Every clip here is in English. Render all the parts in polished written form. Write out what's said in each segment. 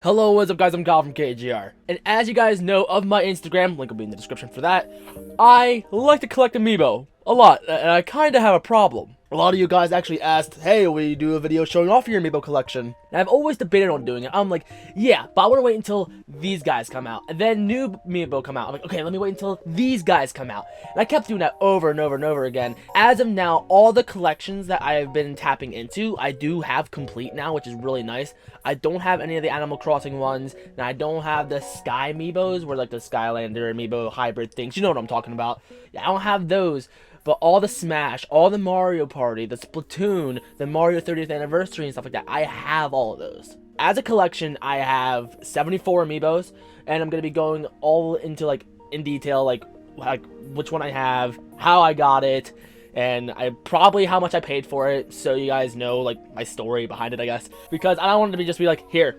Hello, what's up guys, I'm Kyle from KGR, and as you guys know of my Instagram, link will be in the description for that, I like to collect amiibo a lot, and I kinda have a problem. A lot of you guys actually asked, hey, will you do a video showing off your amiibo collection? And I've always debated on doing it. I'm like, yeah, but I want to wait until these guys come out, and then new amiibo come out. I'm like, okay, let me wait until these guys come out. And I kept doing that over and over and over again. As of now, all the collections that I have been tapping into, I do have complete now, which is really nice. I don't have any of the Animal Crossing ones, and I don't have the Sky amiibos, where like the Skylander amiibo hybrid things. You know what I'm talking about. Yeah, I don't have those. But all the Smash, all the Mario Party, the Splatoon, the Mario 30th Anniversary and stuff like that, I have all of those. As a collection, I have 74 amiibos, and I'm going to be going all into, like, in detail, like which one I have, how I got it, and probably how much I paid for it, so you guys know, like, my story behind it, I guess. Because I don't want it to just be like, here,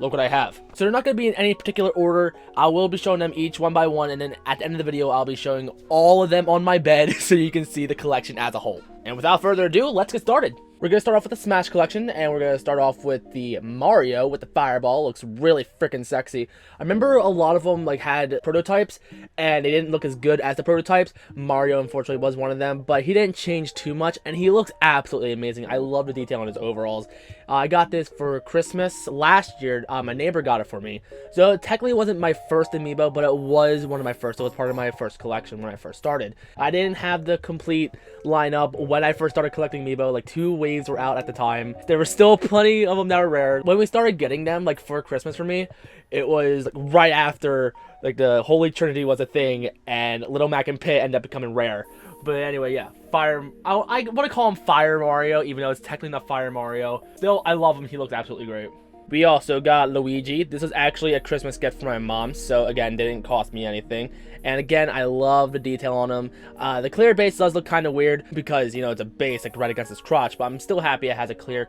look what I have. So they're not going to be in any particular order. I will be showing them each one by one, and then at the end of the video, I'll be showing all of them on my bed so you can see the collection as a whole. And without further ado, let's get started. We're going to start off with the Smash collection, and we're going to start off with the Mario with the fireball. Looks really freaking sexy. I remember a lot of them like had prototypes, and they didn't look as good as the prototypes. Mario, unfortunately, was one of them, but he didn't change too much, and he looks absolutely amazing. I love the detail on his overalls. I got this for Christmas last year. My neighbor got it for me. So it technically wasn't my first amiibo, but it was one of my first. It was part of my first collection when I first started. I didn't have the complete lineup when I first started collecting amiibo. Like 2 waves were out at the time. There were still plenty of them that were rare. When we started getting them, like for Christmas for me, it was like right after like the Holy Trinity was a thing, and Little Mac and Pit ended up becoming rare. But anyway, yeah, I want to call him Fire Mario, even though it's technically not Fire Mario. Still, I love him. He looks absolutely great. We also got Luigi. This was actually a Christmas gift for my mom, so again, didn't cost me anything. And again, I love the detail on him. The clear base does look kind of weird because, you know, it's a base like right against his crotch, but I'm still happy it has a clear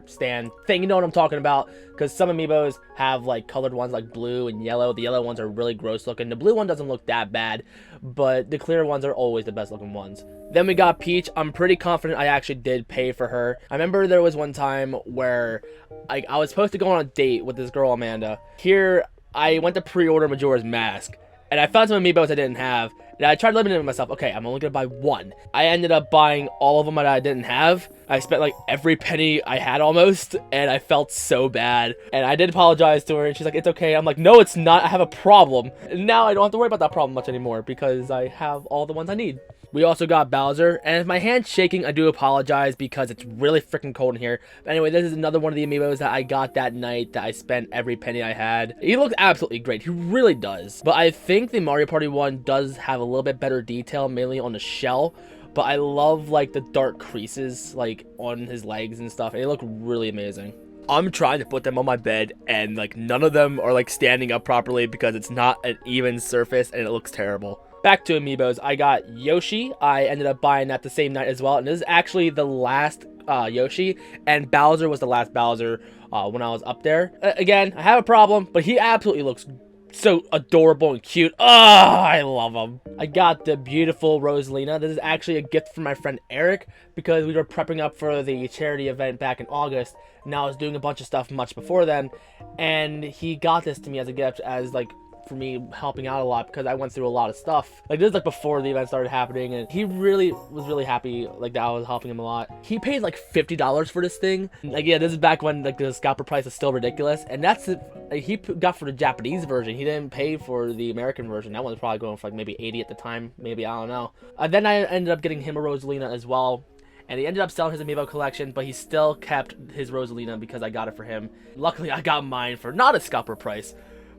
stand thing. You know what I'm talking about? Because some amiibos have like colored ones like blue and yellow. The yellow ones are really gross looking. The blue one doesn't look that bad, but the clear ones are always the best looking ones. Then we got Peach. I'm pretty confident I actually did pay for her. I remember there was one time where I was supposed to go on a date with this girl, Amanda. Here, I went to pre-order Majora's Mask, and I found some amiibos I didn't have, and I tried limiting myself. Okay, I'm only gonna buy one. I ended up buying all of them that I didn't have. I spent like every penny I had almost, and I felt so bad. And I did apologize to her, and she's like, it's okay. I'm like, no, it's not. I have a problem. And now I don't have to worry about that problem much anymore because I have all the ones I need. We also got Bowser, and if my hand's shaking, I do apologize because it's really freaking cold in here. But anyway, this is another one of the amiibos that I got that night that I spent every penny I had. He looks absolutely great. He really does. But I think the Mario Party one does have a little bit better detail, mainly on the shell. But I love like the dark creases like on his legs and stuff. And they look really amazing. I'm trying to put them on my bed, and like none of them are like standing up properly because it's not an even surface and it looks terrible. Back to amiibos, I got Yoshi. I ended up buying that the same night as well, and this is actually the last Yoshi, and Bowser was the last Bowser when I was up there. Again, I have a problem, but he absolutely looks so adorable and cute. Oh, I love him. I got the beautiful Rosalina. This is actually a gift from my friend Eric because we were prepping up for the charity event back in August. Now I was doing a bunch of stuff much before then, and he got this to me as a gift as like for me helping out a lot because I went through a lot of stuff. Like this is like before the event started happening, and he really was really happy like that I was helping him a lot. He paid like $50 for this thing. Like yeah, this is back when like the scalper price is still ridiculous, and that's it. Like, he got for the Japanese version. He didn't pay for the American version. That one's probably going for like maybe 80 at the time, maybe, I don't know. Then I ended up getting him a Rosalina as well. And he ended up selling his amiibo collection, but he still kept his Rosalina because I got it for him. Luckily, I got mine for not a scalper price.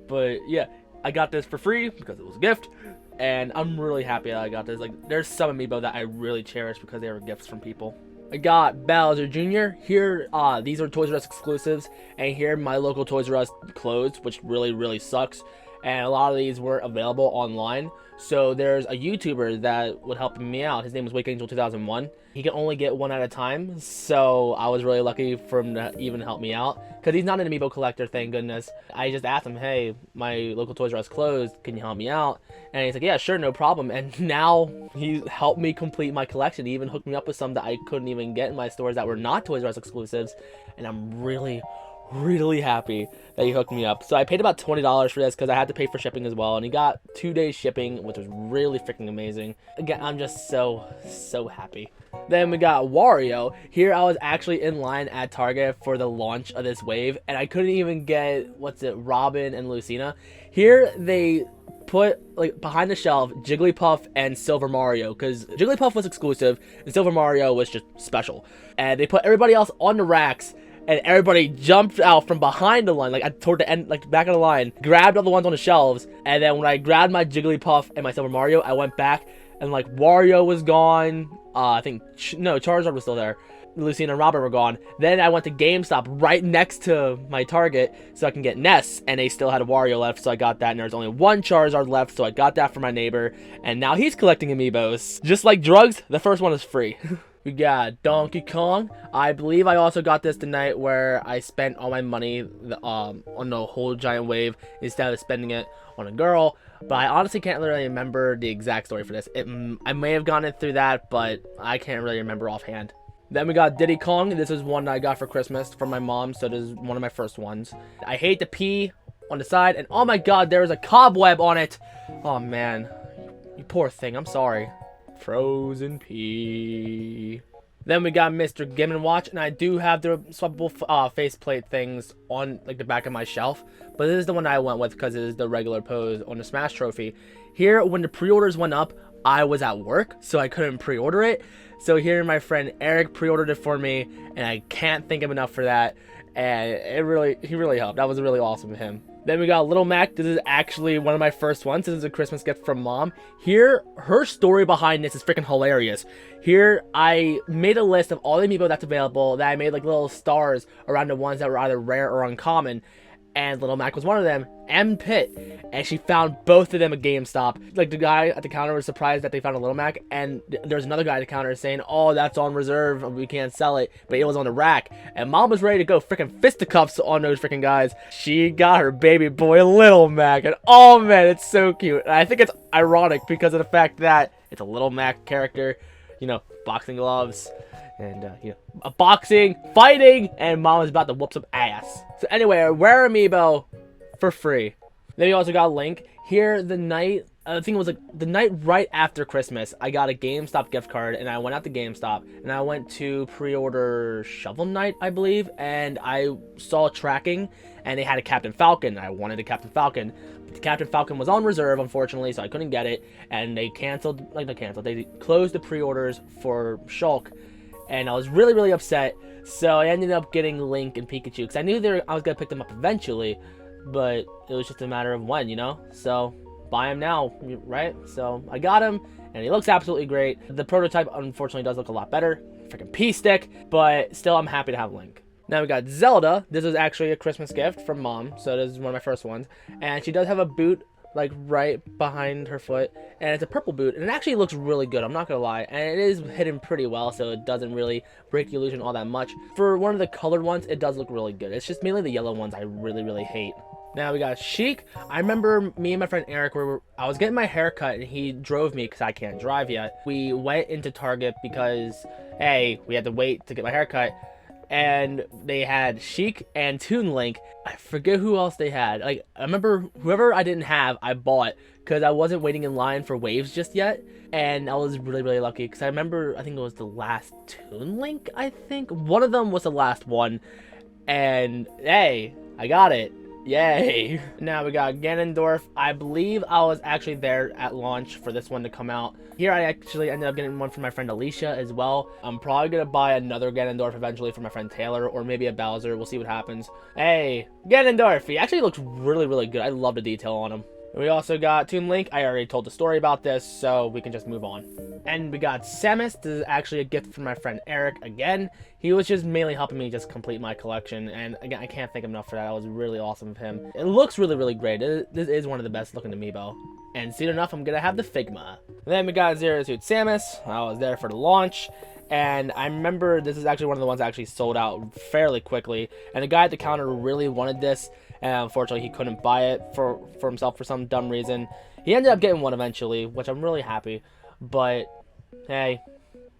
But yeah, I got this for free because it was a gift, and I'm really happy that I got this. Like, there's some amiibo that I really cherish because they were gifts from people. I got Bowser Jr. Here, these are Toys R Us exclusives, and here my local Toys R Us closed, which really sucks. And a lot of these weren't available online. So there's a YouTuber that would help me out. His name is WakeAngel2001. He can only get one at a time, so I was really lucky for him to even help me out. Because he's not an amiibo collector, thank goodness. I just asked him, hey, my local Toys R Us closed, can you help me out? And he's like, yeah, sure, no problem. And now he's helped me complete my collection. He even hooked me up with some that I couldn't even get in my stores that were not Toys R Us exclusives. And I'm really, really happy that he hooked me up. So I paid about $20 for this because I had to pay for shipping as well, and he got 2 days shipping, which was really freaking amazing. Again, I'm just so happy. Then we got Wario. Here I was actually in line at Target for the launch of this wave, and I couldn't even get, Robin and Lucina. Here they put, like, behind the shelf, Jigglypuff and Silver Mario, because Jigglypuff was exclusive and Silver Mario was just special. And they put everybody else on the racks, and everybody jumped out from behind the line, like toward the end, like back of the line, grabbed all the ones on the shelves, and then when I grabbed my Jigglypuff and my Silver Mario, I went back, and like Wario was gone. I think no, Charizard was still there. Lucina and Robin were gone. Then I went to GameStop right next to my Target so I can get Ness, and they still had a Wario left, so I got that, and there's only one Charizard left, so I got that for my neighbor, and now he's collecting amiibos. Just like drugs, the first one is free. We got Donkey Kong. I believe I also got this the night where I spent all my money on the whole giant wave instead of spending it on a girl. But I honestly can't really remember the exact story for this. I may have gotten it through that, but I can't really remember offhand. Then we got Diddy Kong. This is one that I got for Christmas from my mom, so this is one of my first ones. I hate the P on the side, and oh my god, there is a cobweb on it. Oh man, you poor thing, I'm sorry. Frozen P. Then we got Mr. Game & Watch, and I do have the swappable faceplate things on like the back of my shelf, but this is the one I went with because it is the regular pose on the Smash Trophy. Here, when the pre-orders went up, I was at work, so I couldn't pre-order it. So here, my friend Eric pre-ordered it for me, and I can't thank him enough for that. And he really helped. That was really awesome of him. Then we got Little Mac. This is actually one of my first ones. This is a Christmas gift from Mom. Here, her story behind this is freaking hilarious. Here, I made a list of all the amiibo that's available, that I made like little stars around the ones that were either rare or uncommon. And Little Mac was one of them, and Pit, and she found both of them at GameStop. Like, the guy at the counter was surprised that they found a Little Mac, and there's another guy at the counter saying, oh, that's on reserve, we can't sell it, but it was on the rack. And Mom was ready to go freaking fisticuffs on those freaking guys. She got her baby boy Little Mac, and oh man, it's so cute. And I think it's ironic because of the fact that it's a Little Mac character, you know, boxing gloves, and you know, a boxing, fighting, and Mom is about to whoop some ass. So anyway, a rare amiibo for free. Then we also got Link. Here, the night, I think it was like the night right after Christmas, I got a GameStop gift card, and I went out to GameStop, and I went to pre-order Shovel Knight, I believe, and I saw tracking, and they had a Captain Falcon, and I wanted a Captain Falcon. But the Captain Falcon was on reserve, unfortunately, so I couldn't get it, and they they closed the pre-orders for Shulk, and I was really upset. So I ended up getting Link and Pikachu because I knew I was gonna pick them up eventually, but it was just a matter of when, you know. So buy him now, right? So I got him, and he looks absolutely great. The prototype unfortunately does look a lot better, freaking P-stick, but still I'm happy to have Link. Now we got Zelda. This is actually a Christmas gift from Mom, so this is one of my first ones, and she does have a boot like right behind her foot, and it's a purple boot, and it actually looks really good, I'm not gonna lie, and it is hidden pretty well, so it doesn't really break the illusion all that much. For one of the colored ones, it does look really good. It's just mainly the yellow ones I really hate. Now we got Sheik. I remember me and my friend Eric I was getting my hair cut, and he drove me because I can't drive yet. We went into Target because, hey, we had to wait to get my hair cut, and they had Sheik and Toon Link. I forget who else they had. Like, I remember whoever I didn't have, I bought because I wasn't waiting in line for waves just yet, and I was really lucky because I remember, I think it was the last Toon Link, I think. One of them was the last one, and hey, I got it. Yay. Now we got Ganondorf. I believe I was actually there at launch for this one to come out. Here I actually ended up getting one from my friend Alicia as well. I'm probably gonna buy another Ganondorf eventually for my friend Taylor, or maybe a Bowser. We'll see what happens. Hey, Ganondorf. He actually looks really good. I love the detail on him. We also got Toon Link. I already told the story about this, so we can just move on. And we got Samus. This is actually a gift from my friend Eric again. He was just mainly helping me just complete my collection, and again, I can't thank him enough for that. That was really awesome of him. It looks really great. This is one of the best looking amiibo. And soon enough, I'm gonna have the Figma. And then we got Zero Suit Samus. I was there for the launch, and I remember this is actually one of the ones that actually sold out fairly quickly, and the guy at the counter really wanted this, and unfortunately he couldn't buy it for himself for some dumb reason. He ended up getting one eventually, which I'm really happy, but hey,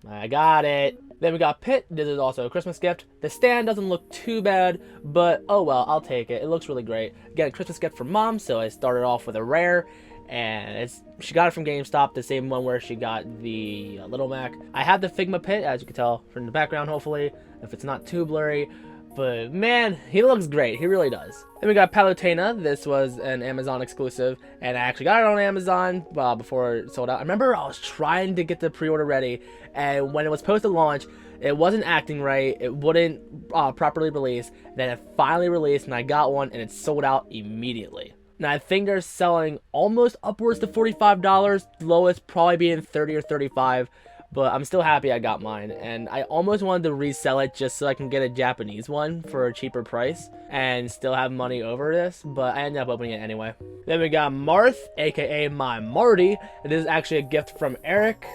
I got it. Then we got Pit. This is also a Christmas gift. The stand doesn't look too bad, but oh well, I'll take it. It looks really great. Again, a Christmas gift from Mom, so I started off with a rare, and she got it from GameStop, the same one where she got the Little Mac. I have the Figma Pit, as you can tell from the background, hopefully, if it's not too blurry. But man, he looks great. He really does. Then we got Palutena. This was an Amazon exclusive, and I actually got it on Amazon before it sold out. I remember I was trying to get the pre-order ready, and when it was supposed to launch, it wasn't acting right. It wouldn't properly release. Then it finally released, and I got one, and it sold out immediately. Now I think they're selling almost upwards to $45. Lowest probably being 30 or 35. But I'm still happy I got mine, and I almost wanted to resell it just so I can get a Japanese one for a cheaper price and still have money over this, but I ended up opening it anyway. Then we got Marth, aka my Marty. This is actually a gift from Eric.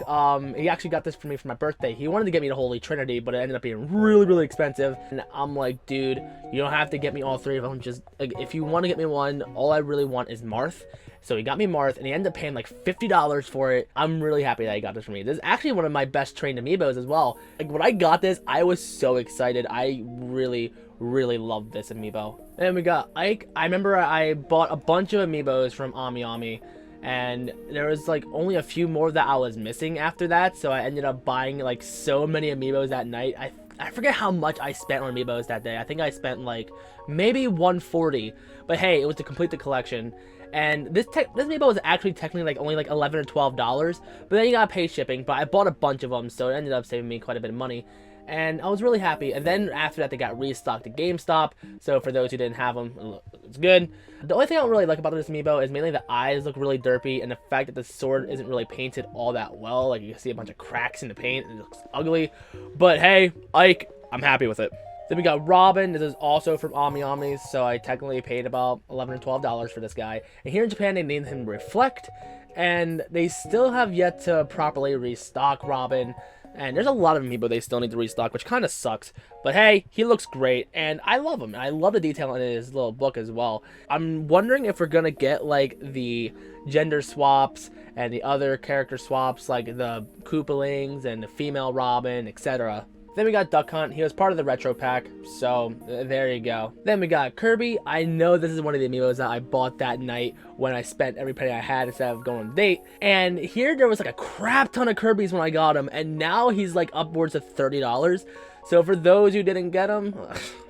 He actually got this for me for my birthday. He wanted to get me the Holy Trinity, but it ended up being really, really expensive. And I'm like, dude, you don't have to get me all three of them. Just, like, if you want to get me one, all I really want is Marth. So he got me Marth, and he ended up paying like $50 for it. I'm really happy that he got this for me. This is actually one of my best trained amiibos as well. Like, when I got this, I was so excited. I really, really loved this amiibo. And then we got Ike. I remember I bought a bunch of amiibos from Ami, and there was like only a few more that I was missing after that. So I ended up buying like so many amiibos that night. I forget how much I spent on amiibos that day. I think I spent like maybe $140. But hey, it was to complete the collection. And this amiibo was actually technically like only like $11 or $12, but then you gotta pay shipping. But I bought a bunch of them, so it ended up saving me quite a bit of money, and I was really happy. And then after that, they got restocked at GameStop. So for those who didn't have them, it's good. The only thing I don't really like about this amiibo is mainly the eyes look really derpy, and the fact that the sword isn't really painted all that well. Like, you can see a bunch of cracks in the paint, and it looks ugly. But hey, Ike, I'm happy with it. Then we got Robin. This is also from Ami, so I technically paid about $11 or $12 for this guy. And here in Japan, they named him Reflect, and they still have yet to properly restock Robin. And there's a lot of amiibo they still need to restock, which kind of sucks. But hey, he looks great, and I love him. I love the detail in his little book as well. I'm wondering if we're gonna get like the gender swaps and the other character swaps, like the Koopalings and the female Robin, etc. Then we got Duck Hunt. He was part of the retro pack, so there you go. Then we got Kirby. I know this is one of the amiibos that I bought that night when I spent every penny I had instead of going on a date. And here there was like a crap ton of Kirbys when I got him, and now he's like upwards of $30. So for those who didn't get him,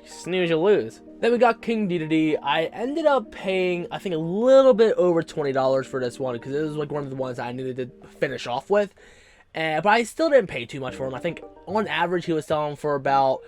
snooze, you lose. Then we got King Dedede. I ended up paying, I think, a little bit over $20 for this one, because it was like one of the ones I needed to finish off with. But I still didn't pay too much for him. I think on average he was selling for about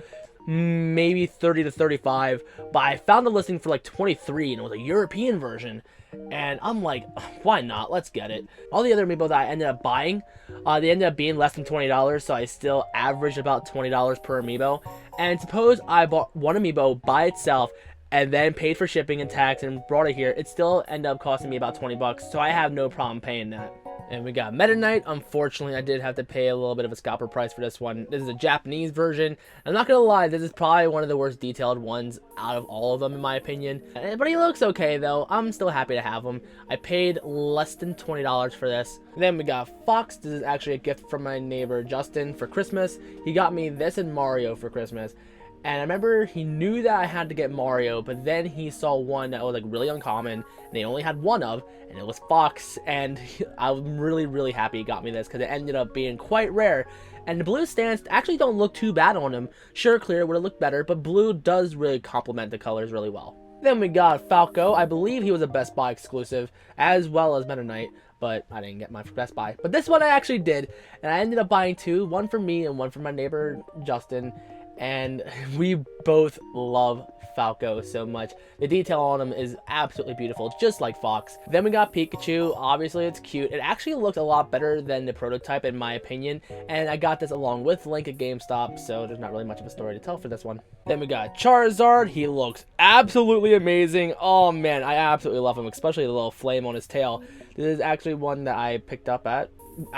maybe 30 to 35, but I found the listing for like 23, and it was a European version, and I'm like, why not? Let's get it. All the other amiibo that I ended up buying, they ended up being less than $20, so I still averaged about $20 per amiibo. And suppose I bought one amiibo by itself and then paid for shipping and tax and brought it here, it still ended up costing me about 20 bucks, so I have no problem paying that. And we got Meta Knight. Unfortunately, I did have to pay a little bit of a scalper price for this one. This is a Japanese version. I'm not gonna lie, this is probably one of the worst detailed ones out of all of them, in my opinion. But he looks okay, though. I'm still happy to have him. I paid less than $20 for this. Then we got Fox. This is actually a gift from my neighbor Justin for Christmas. He got me this and Mario for Christmas. And I remember he knew that I had to get Mario, but then he saw one that was like really uncommon, and they only had one of, and it was Fox. And I'm really, really happy he got me this, because it ended up being quite rare. And the blue stands actually don't look too bad on him. Sure, clear would have looked better, but blue does really complement the colors really well. Then we got Falco. I believe he was a Best Buy exclusive, as well as Meta Knight, but I didn't get mine for Best Buy. But this one I actually did, and I ended up buying two, one for me and one for my neighbor Justin. And we both love Falco so much. The detail on him is absolutely beautiful, just like Fox. Then we got Pikachu. Obviously, it's cute. It actually looks a lot better than the prototype, in my opinion. And I got this along with Link at GameStop, so there's not really much of a story to tell for this one. Then we got Charizard. He looks absolutely amazing. Oh, man, I absolutely love him, especially the little flame on his tail. This is actually one that I picked up at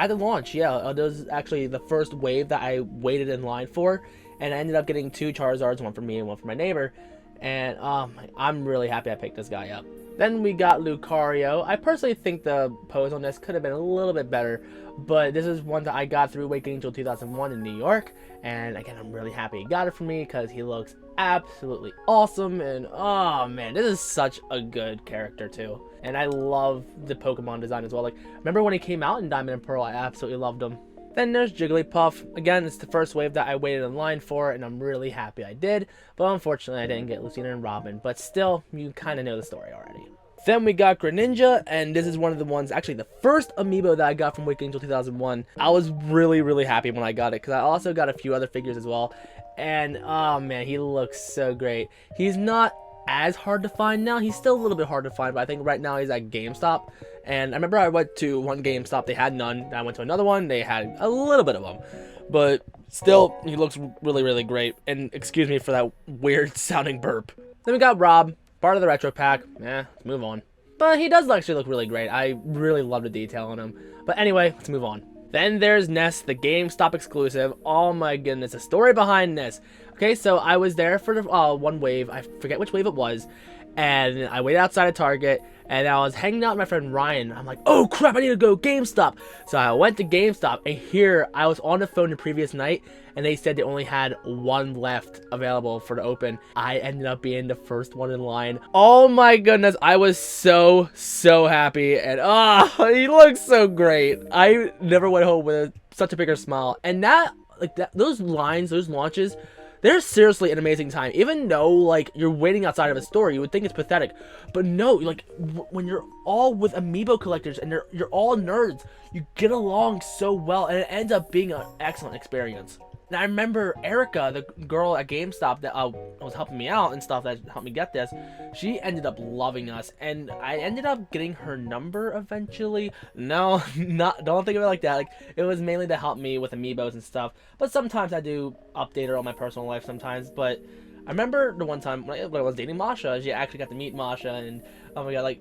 the launch. Yeah, this is actually the first wave that I waited in line for. And I ended up getting two Charizards, one for me and one for my neighbor. and I'm really happy I picked this guy up. Then we got Lucario. I personally think the pose on this could have been a little bit better, but this is one that I got through Wake Angel 2001 in New York, and again, I'm really happy he got it for me because he looks absolutely awesome, and oh man, this is such a good character too. And I love the Pokemon design as well. Like, remember when he came out in Diamond and Pearl, I absolutely loved him. Then there's Jigglypuff. Again, it's the first wave that I waited in line for, and I'm really happy I did. But unfortunately, I didn't get Lucina and Robin. But still, you kind of know the story already. Then we got Greninja, and this is one of the ones, actually the first amiibo that I got from Wake Angel 2001. I was really happy when I got it, because I also got a few other figures as well. And, oh man, he looks so great. He's not as hard to find now. He's still a little bit hard to find, but I think right now he's at GameStop. And I remember I went to one GameStop, they had none. I went to another one, they had a little bit of them. But still, he looks really great. And excuse me for that weird sounding burp. Then we got Rob, part of the retro pack. Let's move on. But he does actually look really great. I really love the detail on him. But anyway, let's move on. Then there's Ness, the GameStop exclusive. Oh my goodness, the story behind Ness. Okay, so I was there for the one wave. I forget which wave it was. And I waited outside of Target, and I was hanging out with my friend Ryan. I'm like, oh crap, I need to go GameStop. So I went to GameStop, and here I was on the phone the previous night, and they said they only had one left available for the open. I ended up being the first one in line. Oh my goodness, I was so happy, and he looks so great. I never went home with such a bigger smile. And those lines, those launches, they're seriously an amazing time. Even though, like, you're waiting outside of a store, you would think it's pathetic. But no, like, when you're all with amiibo collectors and you're all nerds, you get along so well, and it ends up being an excellent experience. And I remember Erica, the girl at GameStop that was helping me out and stuff, that helped me get this, she ended up loving us, and I ended up getting her number eventually. No, don't think of it like that. Like, it was mainly to help me with amiibos and stuff, but sometimes I do update her on my personal life sometimes. But I remember the one time when I was dating Masha, she actually got to meet Masha, and oh my god, like,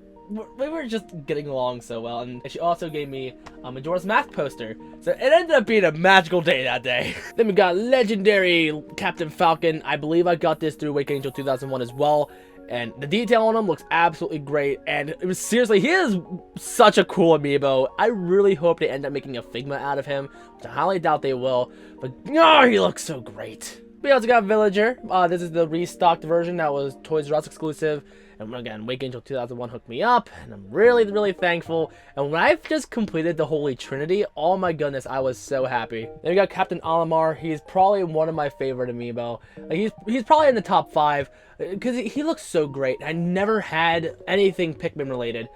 we were just getting along so well. And she also gave me a Majora's Mask poster, so it ended up being a magical day that day. Then we got legendary Captain Falcon. I believe I got this through Wake Angel 2001 as well, and the detail on him looks absolutely great. And it was seriously, he is such a cool amiibo. I really hope they end up making a Figma out of him, which I highly doubt they will, but he looks so great. We also got Villager. This is the restocked version that was Toys R Us exclusive. And again, Wake Angel 2001 hooked me up, and I'm really thankful. And when I've just completed the Holy Trinity, oh my goodness, I was so happy. Then we got Captain Olimar. He's probably one of my favorite amiibo. Like, he's probably in the top 5 because he looks so great. I never had anything Pikmin related,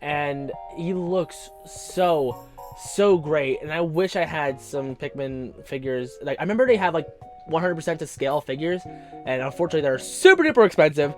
and he looks so great. And I wish I had some Pikmin figures. Like, I remember they had like 100% to scale figures, and unfortunately they're super duper expensive,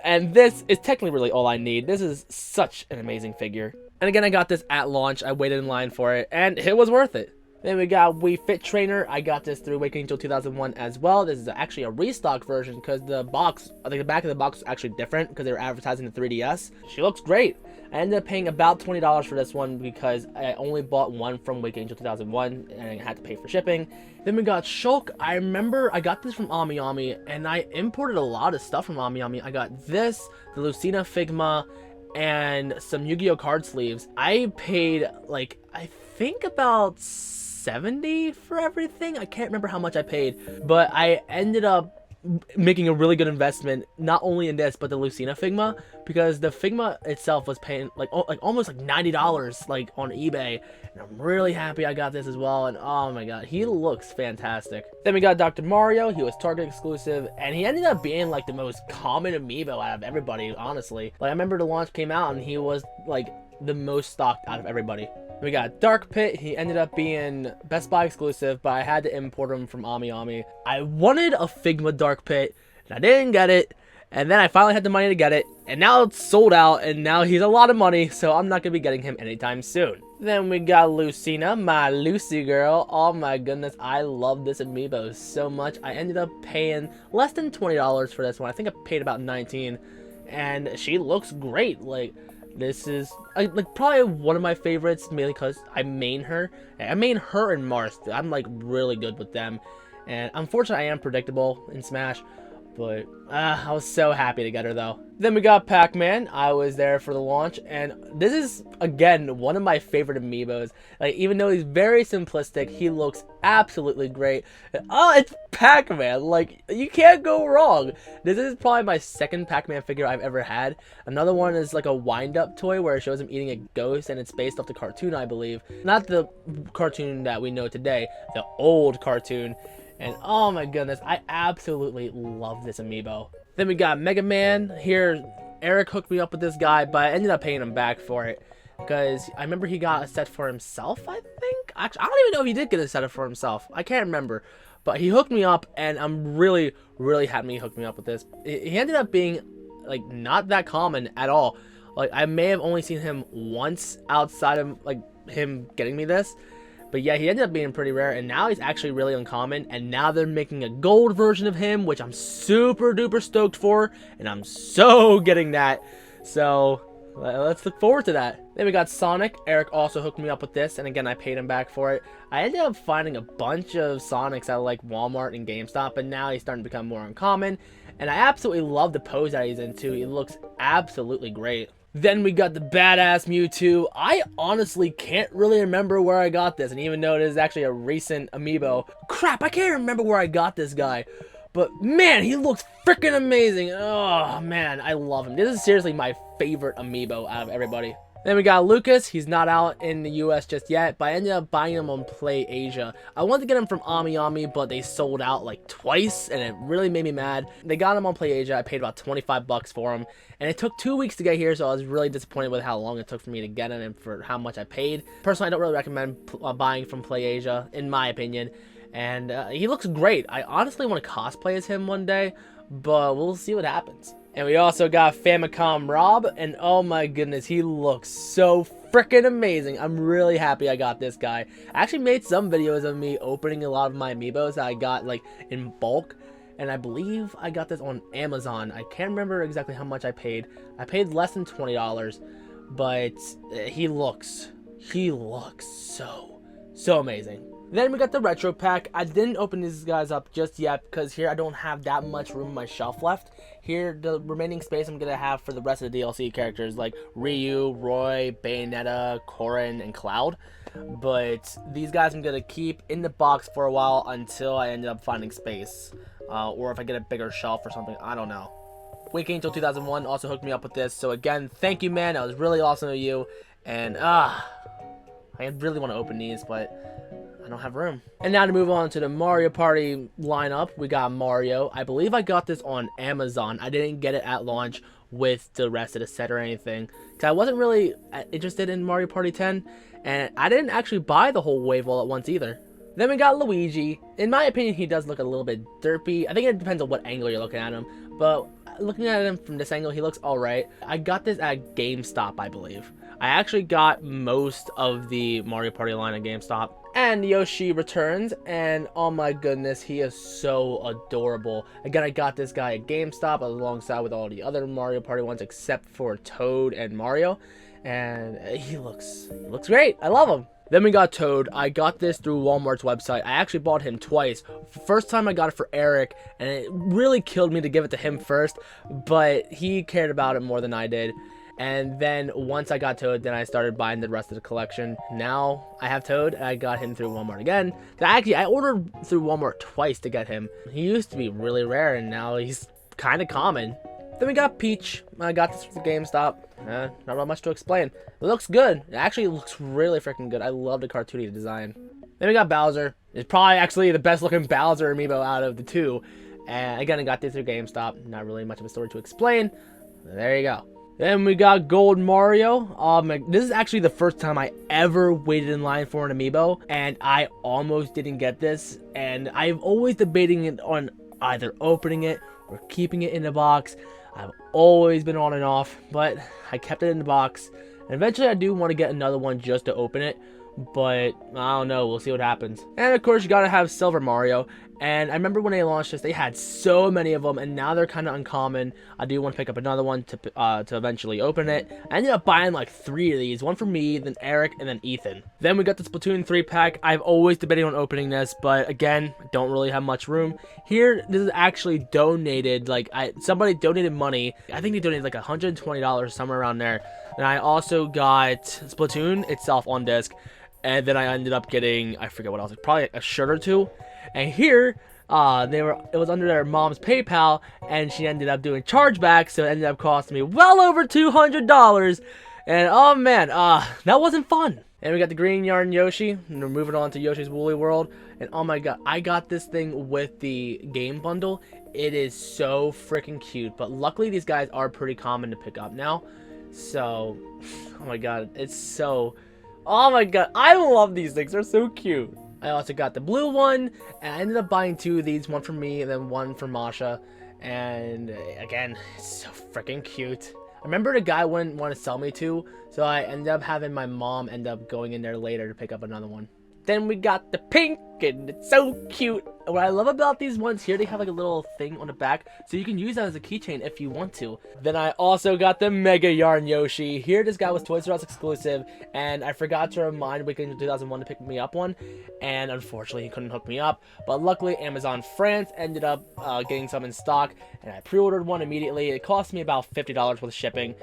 and this is technically really all I need. This is such an amazing figure. And again, I got this at launch. I waited in line for it, and it was worth it. Then we got Wii Fit Trainer. I got this through Wake Angel 2001 as well. This is actually a restock version because the box, I think the back of the box was actually different because they were advertising the 3DS. She looks great. I ended up paying about $20 for this one because I only bought one from Wake Angel 2001 and I had to pay for shipping. Then we got Shulk. I remember I got this from AmiAmi, and I imported a lot of stuff from AmiAmi. I got this, the Lucina Figma, and some Yu-Gi-Oh card sleeves. I paid, like, I think about $70 for everything. I can't remember how much I paid, but I ended up making a really good investment, not only in this but the Lucina Figma, because the Figma itself was paying like almost like $90 like on eBay, and I'm really happy I got this as well. And oh my god, he looks fantastic. Then we got Dr. Mario. He was Target exclusive, and he ended up being like the most common amiibo out of everybody, honestly. Like, I remember the launch came out and he was like the most stocked out of everybody. We got Dark Pit. He ended up being Best Buy exclusive, but I had to import him from AmiAmi. I wanted a Figma Dark Pit, and I didn't get it. And then I finally had the money to get it, and now it's sold out, and now he's a lot of money, so I'm not going to be getting him anytime soon. Then we got Lucina, my Lucy girl. Oh my goodness, I love this amiibo so much. I ended up paying less than $20 for this one. I think I paid about $19, and she looks great. Like, this is like probably one of my favorites, mainly because I main her. I main her and Marth. I'm like really good with them, and unfortunately I am predictable in Smash, But I was so happy to get her though. Then we got Pac-Man. I was there for the launch, and this is again one of my favorite amiibos. Like, even though he's very simplistic, he looks absolutely great. Oh, it's Pac-Man. Like, you can't go wrong. This is probably my second Pac-Man figure I've ever had. Another one is like a wind-up toy where it shows him eating a ghost, and it's based off the cartoon, I believe. Not the cartoon that we know today, the old cartoon. And oh my goodness, I absolutely love this amiibo. Then we got Mega Man. Here, Eric hooked me up with this guy, but I ended up paying him back for it. Because I remember he got a set for himself, I think? Actually, I don't even know if he did get a set for himself. I can't remember. But he hooked me up, and I'm really, really happy he hooked me up with this. He ended up being, like, not that common at all. Like, I may have only seen him once outside of, like, him getting me this. But yeah, he ended up being pretty rare, and now he's actually really uncommon, and now they're making a gold version of him, which I'm super duper stoked for, and I'm so getting that. So let's look forward to that. Then we got Sonic. Eric also hooked me up with this, and again, I paid him back for it. I ended up finding a bunch of Sonics at like Walmart and GameStop, but now he's starting to become more uncommon, and I absolutely love the pose that he's into. He looks absolutely great. Then we got the badass Mewtwo. I honestly can't really remember where I got this, and even though it is actually a recent amiibo, crap, I can't remember where I got this guy. But man, he looks freaking amazing. Oh man, I love him. This is seriously my favorite amiibo out of everybody. Then we got Lucas. He's not out in the US just yet, but I ended up buying him on Play Asia. I wanted to get him from Ami, but they sold out like twice, and it really made me mad. They got him on Play Asia. I paid about 25 bucks for him, and it took 2 weeks to get here, so I was really disappointed with how long it took for me to get him and for how much I paid. Personally, I don't really recommend buying from Play Asia, in my opinion, and he looks great. I honestly want to cosplay as him one day, but we'll see what happens. And we also got Famicom Rob, and oh my goodness, he looks so freaking amazing. I'm really happy I got this guy. I actually made some videos of me opening a lot of my amiibos that I got like in bulk, and I believe I got this on Amazon. I can't remember exactly how much I paid. I paid less than $20, but he looks so amazing. Then we got the retro pack. I didn't open these guys up just yet because here I don't have that much room on my shelf left. Here, the remaining space I'm going to have for the rest of the DLC characters like Ryu, Roy, Bayonetta, Corrin, and Cloud. But these guys I'm going to keep in the box for a while until I end up finding space. Or if I get a bigger shelf or something, I don't know. Wait Until 2001 also hooked me up with this. So again, thank you, man. That was really awesome of you. And I really want to open these, but I don't have room. And now to move on to the Mario Party lineup, we got Mario. I believe I got this on Amazon. I didn't get it at launch with the rest of the set or anything, because I wasn't really interested in Mario Party 10, and I didn't actually buy the whole wave all at once either. Then we got Luigi. In my opinion, he does look a little bit derpy. I think it depends on what angle you're looking at him, but looking at him from this angle, he looks alright. I got this at GameStop, I believe. I actually got most of the Mario Party line at GameStop. And Yoshi returns, and oh my goodness, he is so adorable. Again, I got this guy at GameStop alongside with all the other Mario Party ones except for Toad and Mario. And he looks great. I love him. Then we got Toad. I got this through Walmart's website. I actually bought him twice. First time I got it for Eric, and it really killed me to give it to him first, but he cared about it more than I did. And then once I got Toad, then I started buying the rest of the collection. Now I have Toad, and I got him through Walmart again. Actually, I ordered through Walmart twice to get him. He used to be really rare, and now he's kind of common. Then we got Peach. I got this from GameStop. Not much to explain. It looks good. It actually looks really freaking good. I love the cartoony design. Then we got Bowser. It's probably actually the best looking Bowser amiibo out of the two. And again, I got this through GameStop. Not really much of a story to explain. There you go. Then we got Gold Mario. This is actually the first time I ever waited in line for an amiibo, and I almost didn't get this. And I've always debating it on either opening it or keeping it in the box. I've always been on and off, but I kept it in the box. And eventually I do want to get another one just to open it, but I don't know, we'll see what happens. And of course you gotta have Silver Mario, And I remember when they launched this, they had so many of them, and now they're kind of uncommon. I do want to pick up another one to eventually open it. I ended up buying like 3 of these, one for me, then Eric, and then Ethan. Then we got the Splatoon 3 pack. I've always debated on opening this, but again, I don't really have much room. Here, this is actually donated, like somebody donated money. I think they donated like $120, somewhere around there. And I also got Splatoon itself on disc, and then I ended up getting, I forget what else, probably a shirt or 2. And here, it was under their mom's PayPal, and she ended up doing chargebacks, so it ended up costing me well over $200. And oh man, that wasn't fun. And we got the green yarn Yoshi, and we're moving on to Yoshi's Woolly World. And oh my god, I got this thing with the game bundle. It is so freaking cute, but luckily these guys are pretty common to pick up now. So, oh my god, it's so, oh my god, I love these things, they're so cute. I also got the blue one, and I ended up buying 2 of these, one for me and then one for Masha. And again, it's so freaking cute. I remember the guy wouldn't want to sell me 2, so I ended up having my mom end up going in there later to pick up another one. Then we got the pink, and it's so cute. What I love about these ones here, they have like a little thing on the back, so you can use that as a keychain if you want to. Then I also got the Mega Yarn Yoshi. Here, this guy was Toys R Us exclusive, and I forgot to remind Weekend in 2001 to pick me up one, and unfortunately he couldn't hook me up. But luckily, Amazon France ended up getting some in stock, and I pre-ordered one immediately. It cost me about $50 with shipping,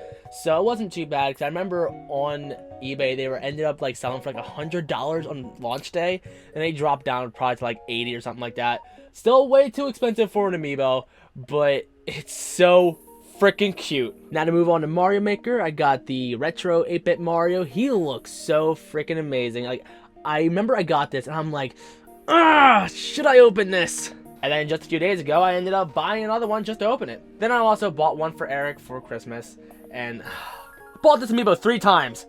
so it wasn't too bad. Because I remember on eBay they ended up like selling for like $100 on launch day, and they dropped down probably to like 80 or something like that. Still way too expensive for an amiibo, but it's so freaking cute. Now to move on to Mario Maker, I got the retro 8-bit Mario. He looks so freaking amazing. Like, I remember I got this and I'm like, should I open this? And then just a few days ago, I ended up buying another one just to open it. Then I also bought one for Eric for Christmas, and bought this amiibo 3 times.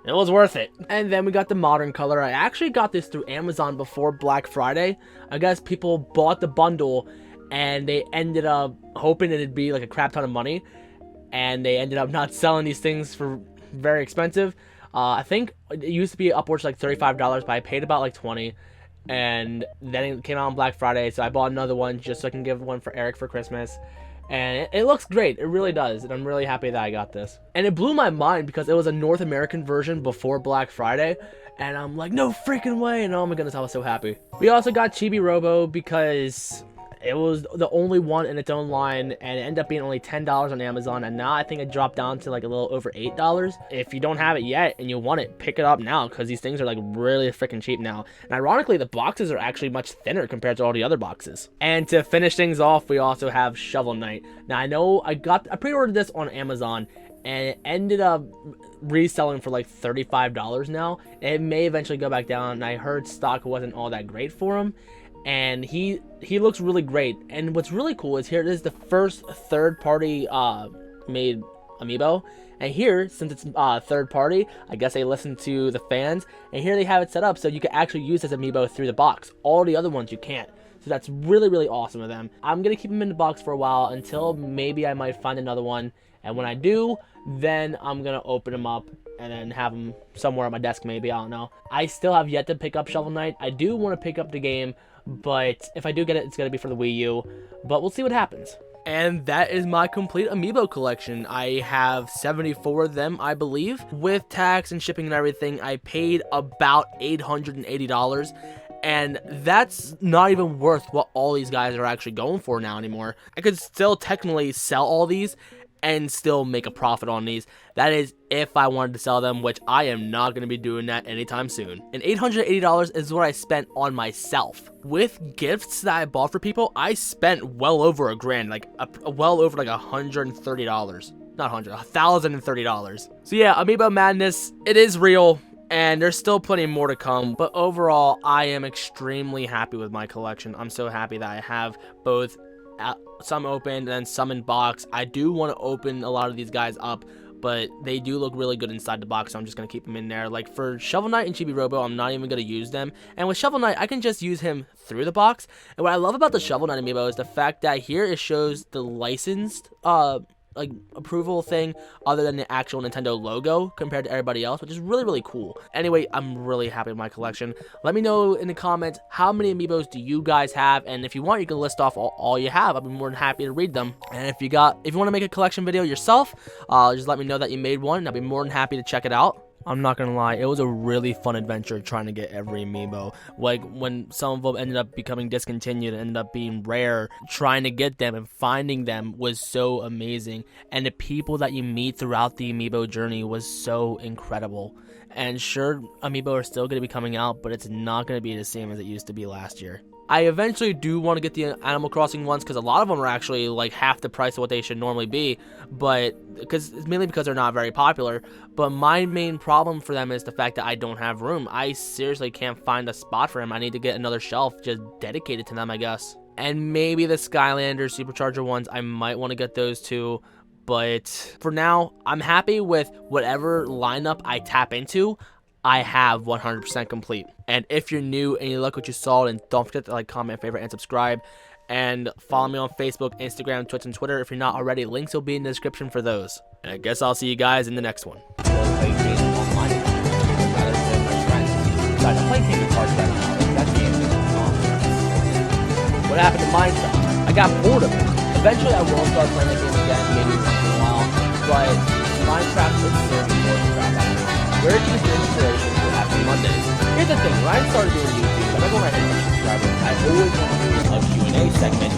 It was worth it. And then we got the modern color. I actually got this through Amazon before Black Friday. I guess people bought the bundle and they ended up hoping it'd be like a crap ton of money, and they ended up not selling these things for very expensive. I think it used to be upwards to like $35, but I paid about like $20. And then it came out on Black Friday, so I bought another one just so I can give one for Eric for Christmas. And it looks great, it really does, and I'm really happy that I got this. And it blew my mind because it was a North American version before Black Friday, and I'm like, no freaking way, and oh my goodness, I was so happy. We also got Chibi Robo because it was the only one in its own line, and it ended up being only $10 on Amazon, and now I think it dropped down to like a little over $8. If you don't have it yet and you want it, pick it up now, because these things are like really freaking cheap now. And ironically, the boxes are actually much thinner compared to all the other boxes. And to finish things off, we also have Shovel Knight. Now I know I pre-ordered this on Amazon, and it ended up reselling for like $35 now. It may eventually go back down, and I heard stock wasn't all that great for him. And he looks really great. And what's really cool is here it is the first third-party made amiibo. And here, since it's third party, I guess they listen to the fans. And here they have it set up so you can actually use this amiibo through the box. All the other ones you can't. So that's really, really awesome of them. I'm going to keep them in the box for a while until maybe I might find another one. And when I do, then I'm going to open them up and then have them somewhere on my desk maybe, I don't know. I still have yet to pick up Shovel Knight. I do want to pick up the game, but if I do get it, it's going to be for the Wii U. But we'll see what happens. And that is my complete amiibo collection. I have 74 of them, I believe. With tax and shipping and everything, I paid about $880. And that's not even worth what all these guys are actually going for now anymore. I could still technically sell all these and still make a profit on these. That is if I wanted to sell them, which I am not going to be doing that anytime soon. And $880 is what I spent on myself. With gifts that I bought for people, I spent well over $1,000, like well over like $130. Not 100, $1,030. So yeah, Amiibo Madness, it is real. And there's still plenty more to come, but overall, I am extremely happy with my collection. I'm so happy that I have both some open and some in box. I do want to open a lot of these guys up, but they do look really good inside the box, so I'm just going to keep them in there. Like for Shovel Knight and Chibi Robo, I'm not even going to use them. And with Shovel Knight, I can just use him through the box. And what I love about the Shovel Knight amiibo is the fact that here it shows the licensed like approval thing other than the actual Nintendo logo compared to everybody else, which is really, really cool. Anyway, I'm really happy with my collection. Let me know in the comments how many amiibos do you guys have, and if you want, you can list off all you have. I'll be more than happy to read them. And if you want to make a collection video yourself, just let me know that you made one, and I'll be more than happy to check it out. I'm not gonna lie, it was a really fun adventure trying to get every amiibo. Like, when some of them ended up becoming discontinued and ended up being rare, trying to get them and finding them was so amazing. And the people that you meet throughout the amiibo journey was so incredible. And sure, amiibo are still gonna be coming out, but it's not gonna be the same as it used to be last year. I eventually do want to get the Animal Crossing ones because a lot of them are actually like half the price of what they should normally be, but mainly because they're not very popular. But my main problem for them is the fact that I don't have room. I seriously can't find a spot for them. I need to get another shelf just dedicated to them, I guess. And maybe the Skylander Supercharger ones, I might want to get those too. But for now, I'm happy with whatever lineup I tap into. I have 100% complete. And if you're new and you like what you saw, then don't forget to like, comment, favorite, and subscribe. And follow me on Facebook, Instagram, Twitch, and Twitter if you're not already. Links will be in the description for those. And I guess I'll see you guys in the next one. What happened to Minecraft? I got bored of it. Eventually I will start playing the game again, maybe once in a while. But Minecraft is seriously more crap. Where did you get inspiration for Happy Mondays? Here's the thing, when I started doing YouTube, I remember when I hit 100 subscribers, I always wanted to do a Q&A segment